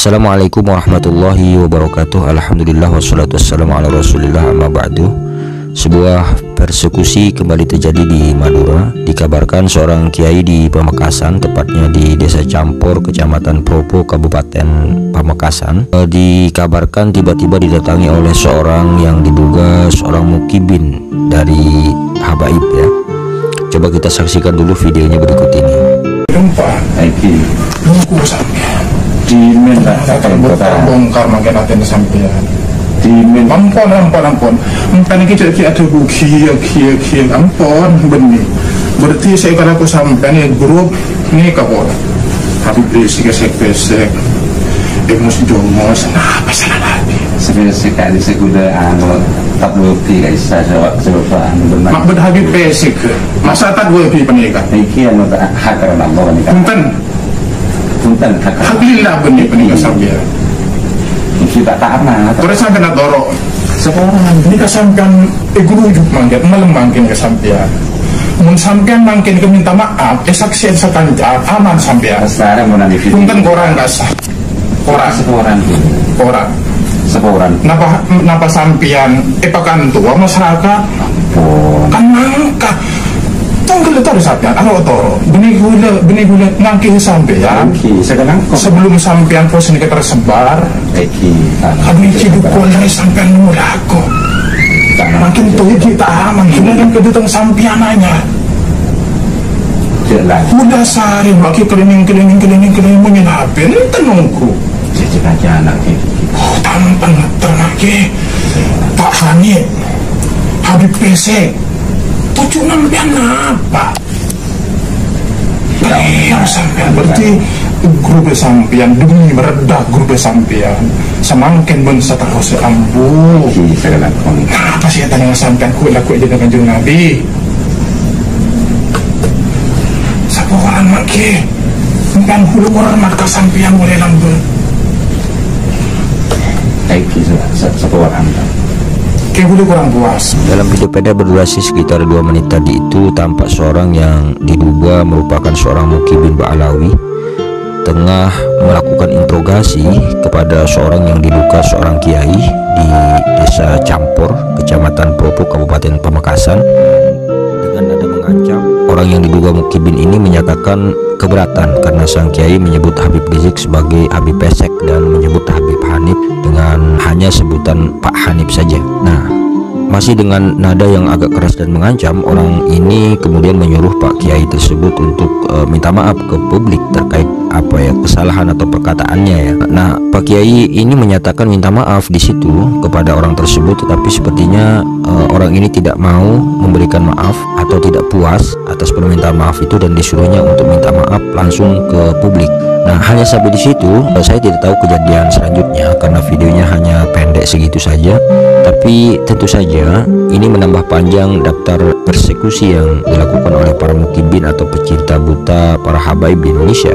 Assalamualaikum warahmatullahi wabarakatuh. Alhamdulillah wassalatu wassalamu ala rasulillah, amma ba'du. Sebuah persekusi kembali terjadi di Madura. Dikabarkan seorang kiai di Pamekasan, tepatnya di Desa Campur, Kecamatan Propo, Kabupaten Pamekasan, dikabarkan tiba-tiba didatangi oleh seorang yang diduga seorang mukibin dari habaib ya. Coba kita saksikan dulu videonya berikut ini. Bongkar makin aten sampean dimin ampun empan iki cek ada kia ampun benih berarti saya kalau aku sampean ya grup ini kapol habis besek emosi jomos apa salah lagi serius sekali seguda anu tak bukti guys saya coba benar mak habis besek masa tak gue penikah iki anu tak hakar nambah nikah punten alhamdulillah benih sampean kita tak pernah terus sampai nak dorong seorang ini kesampean guru mangket malam mangkin kesampean mun sampean mangkin ke minta maaf saksi sekancar aman sampean sekarang mau nanti video punten korang kasah orang napa sampean pakan tua masyarakat kan nangka tunggu letar sampean aro toro benih gula ngangki sampean sekarang sebelum sampean pos ini tersebar kami cidukon dari sampean mulaku makin tuh kita aman sudah yang kedutang sampean aja udah sehari lagi keliling menyelapin tenungku jadi aja anak tanpa lagi Pak Hanif Habib Pesek tujuh sampean apa? Yang sampean berarti grup sampean demi meredah grup sampean semakin bensa terus ambu. Apa sih yang sampean ku laku aja dengan kanjeng Nabi? Sapa orang maki? Sampean hulu hormat ka sampean mulai lambe. Sapa orang kurang puas. Dalam video pendek berdurasi sekitar 2 menit tadi itu tampak seorang yang diduga merupakan seorang mukibin Ba'alawi tengah melakukan interogasi kepada seorang yang diduga seorang kiai di Desa Campur, Kecamatan Propo, Kabupaten Pamekasan, dengan nada mengancam. Orang yang diduga mukibin ini menyatakan keberatan karena sang kiai menyebut Habib Rizik sebagai Habib Pesek dan menyebut Habib Hanif dengan hanya sebutan Pak Hanif saja. Nah, masih dengan nada yang agak keras dan mengancam, orang ini kemudian menyuruh Pak Kiai tersebut untuk minta maaf ke publik terkait kesalahan atau perkataannya ya. Nah, Pak Kiai ini menyatakan minta maaf di situ kepada orang tersebut, tetapi sepertinya orang ini tidak mau memberikan maaf atau tidak puas atas permintaan maaf itu dan disuruhnya untuk minta maaf langsung ke publik. Nah, hanya sampai di situ. Saya tidak tahu kejadian selanjutnya karena videonya hanya pendek segitu saja. Tapi tentu saja ini menambah panjang daftar persekusi yang dilakukan oleh para mukibin atau pecinta buta para habaib di Indonesia.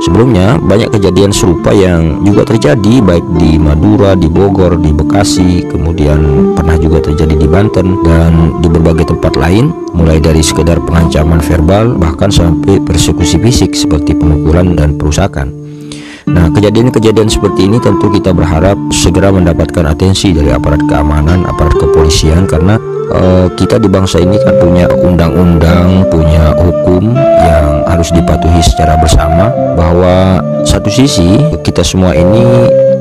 Sebelumnya banyak kejadian serupa yang juga terjadi baik di Madura, di Bogor, di Bekasi, kemudian pernah juga terjadi di Banten dan di berbagai tempat lain, mulai dari sekedar pengancaman verbal bahkan sampai persekusi fisik seperti pemukulan dan perusakan. Nah, kejadian-kejadian seperti ini tentu kita berharap segera mendapatkan atensi dari aparat keamanan, aparat kepolisian, karena kita di bangsa ini kan punya undang-undang, punya hukum yang harus dipatuhi secara bersama, bahwa satu sisi kita semua ini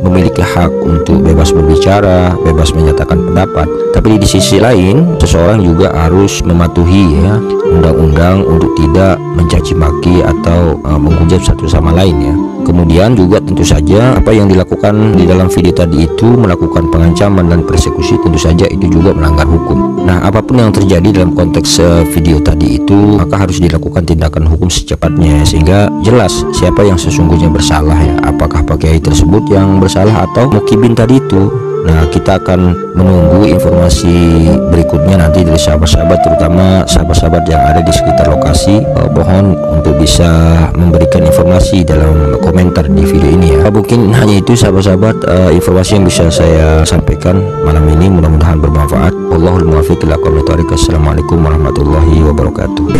memiliki hak untuk bebas berbicara, bebas menyatakan pendapat, tapi di sisi lain seseorang juga harus mematuhi ya undang-undang untuk tidak mencaci maki atau menghujat satu sama lain ya. Kemudian juga tentu saja apa yang dilakukan di dalam video tadi itu melakukan pengancaman dan persekusi, tentu saja itu juga melanggar hukum. Nah, apapun yang terjadi dalam konteks video tadi itu maka harus dilakukan tindakan hukum secepatnya sehingga jelas siapa yang sesungguhnya bersalah ya, apakah Pak Kiai tersebut yang bersalah atau mukibin tadi itu. Nah, kita akan menunggu informasi berikutnya nanti dari sahabat-sahabat, terutama sahabat-sahabat yang ada di sekitar lokasi. Mohon untuk bisa memberikan informasi dalam komentar di video ini ya. Mungkin hanya itu sahabat-sahabat informasi yang bisa saya sampaikan malam ini, mudah-mudahan bermanfaat. Wallahul muwaffiq ila aqwamit thoriq. Assalamualaikum warahmatullahi wabarakatuh.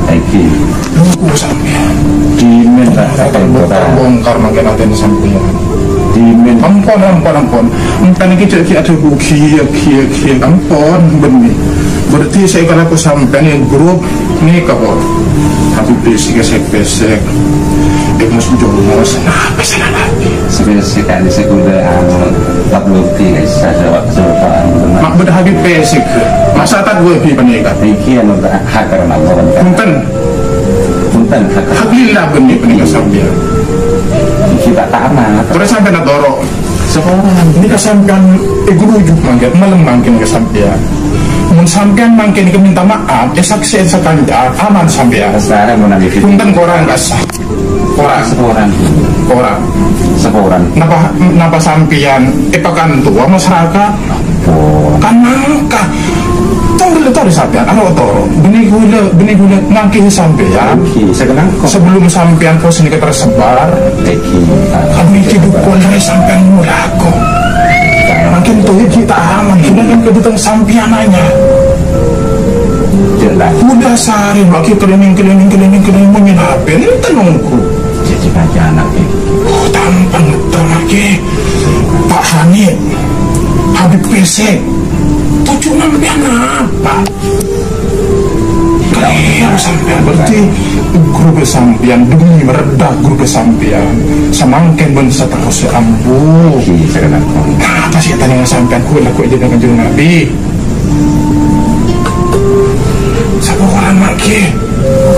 Thank you. Nunggu sampean. Diminta Terbongkar makin nanti sampean. Ampun. Entah kita ada kia, ampun benih. Berarti saya kalau aku sampai nih grup nih kau, tapi pesek. Mus jomos, apa salah lagi? Sekali sekuda tak bukti guys. Saya coba. Mak bedah habis pesek. Masa tak gue pi penikah. Pikiran untuk hak karena Allah. Punten Alhamdulillah benih penikah sampean. Kita tamat. Terus sampai nak dorong. Seorang Ini kesampean gurujuk mangket malam mangkin kesampean. Mun sampean mangkin minta maaf, saksi sekandar aman sampean. sekarang mau nabi Punten korang kasah. Korang. Napa sampean pakan tua masyarakat? Kan nangka. Tahu sampean, benih gula ngangki sampean. Sebelum sampean pos ini tersebar, kami hidup dari sampean mulaku. Makin tuh kita aman, sudah kan kedutaan sampean aja. Udah sehari lagi keliling menyenapin ini tenungku. Jadi aja anak Oh tampan betul lagi. Pak Hanif, Habib PC, tujuh sampean apa? Kalian sampean berarti grup sampean demi meredah grup sampean semangkin ben seterusnya ambu. Apa sih tanya sampean ku laku aja dengan kanjeng Nabi? Satu orang lagi,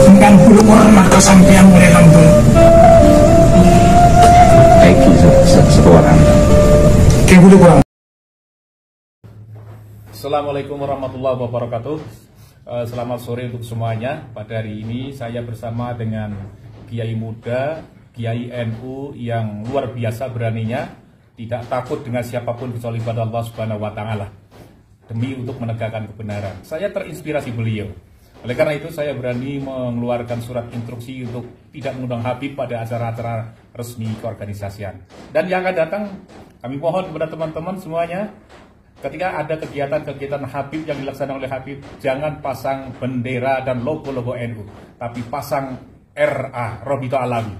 sampean bulu hormat ke sampean mulai lampu. Satu orang. Kayak bulu kurang. Assalamualaikum warahmatullahi wabarakatuh. Selamat sore untuk semuanya. Pada hari ini saya bersama dengan Kiai muda, Kiai NU yang luar biasa beraninya, tidak takut dengan siapapun kecuali pada Allah Subhanahu wa taala demi untuk menegakkan kebenaran. Saya terinspirasi beliau. Oleh karena itu saya berani mengeluarkan surat instruksi untuk tidak mengundang Habib pada acara-acara resmi keorganisasian. Dan yang akan datang, kami mohon kepada teman-teman semuanya, ketika ada kegiatan-kegiatan Habib yang dilaksanakan oleh Habib, jangan pasang bendera dan logo-logo NU, tapi pasang RA, Robito Alawi.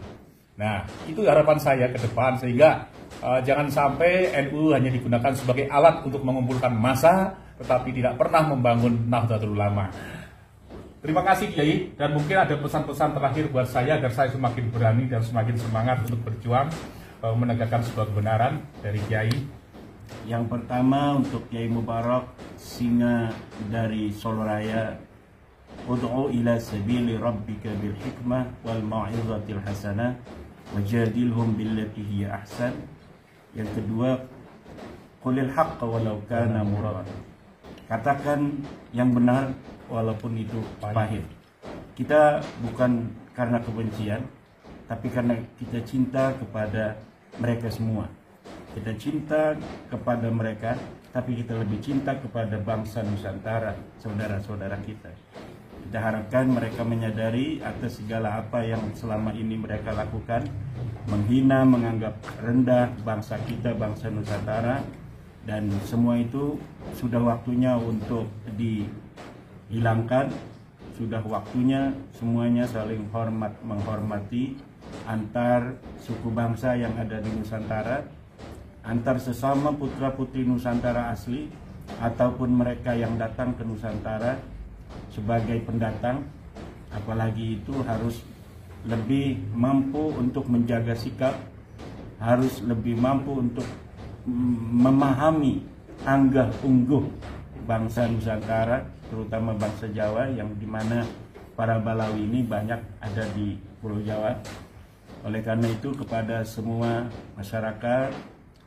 Nah, itu harapan saya ke depan, sehingga jangan sampai NU hanya digunakan sebagai alat untuk mengumpulkan massa, tetapi tidak pernah membangun Nahdlatul Ulama. Terima kasih Kiai, dan mungkin ada pesan-pesan terakhir buat saya agar saya semakin berani dan semakin semangat untuk berjuang menegakkan sebuah kebenaran dari Kiai. Yang pertama untuk Kiai Mubarak, singa dari Solo Raya, ud'u ila sabili rabbika bil hikmah wal mau'izatil hasanah wajadilhum billati hiya ahsan. Yang kedua, qulil haqqa walau kana murran, katakan yang benar walaupun itu pahit. Kita bukan karena kebencian, tapi karena kita cinta kepada mereka semua. Kita cinta kepada mereka, tapi kita lebih cinta kepada bangsa Nusantara, saudara-saudara kita. Kita harapkan mereka menyadari atas segala apa yang selama ini mereka lakukan, menghina, menganggap rendah bangsa kita, bangsa Nusantara, dan semua itu sudah waktunya untuk dihilangkan. Sudah waktunya semuanya saling menghormati antar suku bangsa yang ada di Nusantara, antar sesama putra-putri Nusantara asli, ataupun mereka yang datang ke Nusantara sebagai pendatang. Apalagi itu harus lebih mampu untuk menjaga sikap, harus lebih mampu untuk memahami anggah ungguh bangsa Nusantara, terutama bangsa Jawa, yang dimana para Balawi ini banyak ada di Pulau Jawa. Oleh karena itu kepada semua masyarakat,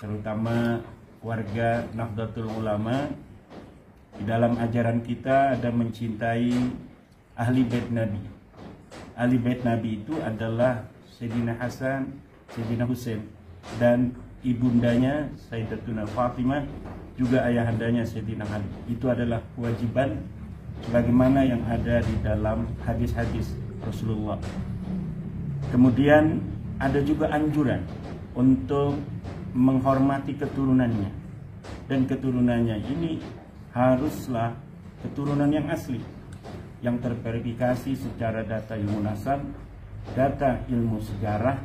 terutama warga Nahdlatul Ulama, di dalam ajaran kita ada mencintai ahli bait Nabi. Ahli bait Nabi itu adalah Sayyidina Hasan, Sayyidina Husain, dan ibundanya Sayyidatuna Fatimah, juga ayahandanya Sayyidina Ali. Itu adalah kewajiban sebagaimana yang ada di dalam hadis-hadis Rasulullah. Kemudian ada juga anjuran untuk menghormati keturunannya, dan keturunannya ini haruslah keturunan yang asli, yang terverifikasi secara data ilmu nasab, data ilmu sejarah,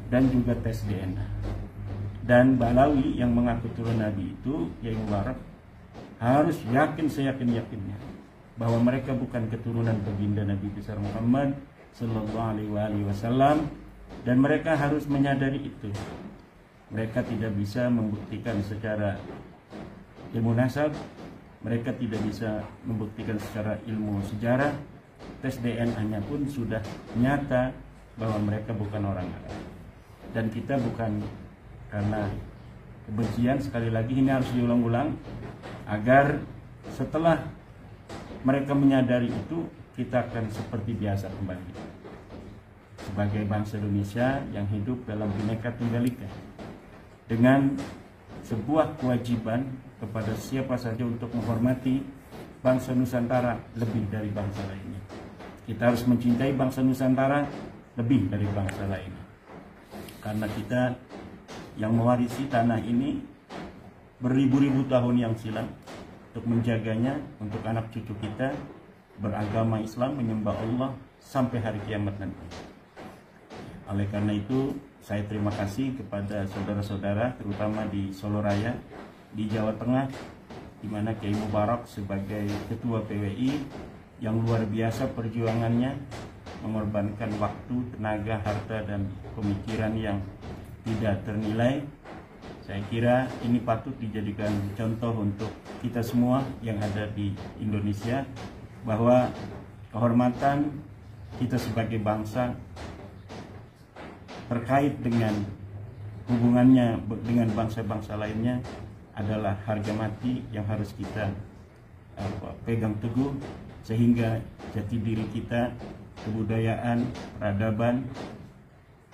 dan juga tes DNA. Dan Ba'alawi yang mengaku turun Nabi itu, Kiai Mubarak, harus yakin seyakin-yakinnya bahwa mereka bukan keturunan baginda Nabi besar Muhammad Sallallahu Alaihi Wasallam, dan mereka harus menyadari itu. Mereka tidak bisa membuktikan secara ilmu nasab, mereka tidak bisa membuktikan secara ilmu sejarah, tes DNA-nya pun sudah nyata bahwa mereka bukan orang Arab. Dan kita bukan karena kebencian, sekali lagi ini harus diulang-ulang agar setelah mereka menyadari itu, kita akan seperti biasa kembali sebagai bangsa Indonesia yang hidup dalam Bhinneka Tunggal Ika, dengan sebuah kewajiban kepada siapa saja untuk menghormati bangsa Nusantara lebih dari bangsa lainnya. Kita harus mencintai bangsa Nusantara lebih dari bangsa lainnya, karena kita yang mewarisi tanah ini beribu-ribu tahun yang silam, untuk menjaganya untuk anak cucu kita beragama Islam, menyembah Allah sampai hari kiamat nanti. Oleh karena itu, saya terima kasih kepada saudara-saudara terutama di Solo Raya, di Jawa Tengah, di mana Kiai Mubarak sebagai ketua PWI yang luar biasa perjuangannya, mengorbankan waktu, tenaga, harta, dan pemikiran yang tidak ternilai. Saya kira ini patut dijadikan contoh untuk kita semua yang ada di Indonesia, bahwa kehormatan kita sebagai bangsa terkait dengan hubungannya dengan bangsa-bangsa lainnya adalah harga mati yang harus kita pegang teguh, sehingga jati diri kita, kebudayaan, peradaban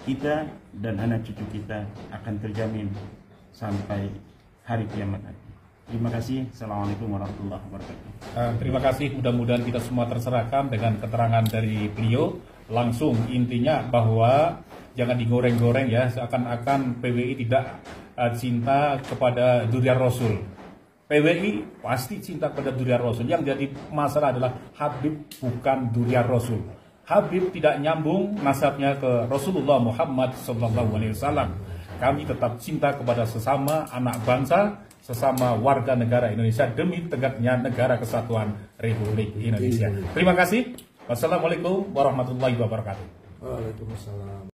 kita dan anak cucu kita akan terjamin sampai hari kiamat nanti. Terima kasih. Assalamualaikum warahmatullahi wabarakatuh. Terima kasih. Mudah-mudahan kita semua terserahkan dengan keterangan dari beliau. Langsung intinya bahwa jangan digoreng-goreng ya, seakan-akan PWI tidak cinta kepada durian Rasul. PWI pasti cinta kepada durian Rasul. Yang jadi masalah adalah Habib bukan durian Rasul. Habib tidak nyambung nasabnya ke Rasulullah Muhammad SAW. Kami tetap cinta kepada sesama anak bangsa, sesama warga negara Indonesia demi tegaknya negara kesatuan Republik Indonesia. Terima kasih. Wassalamualaikum warahmatullahi wabarakatuh. Waalaikumsalam.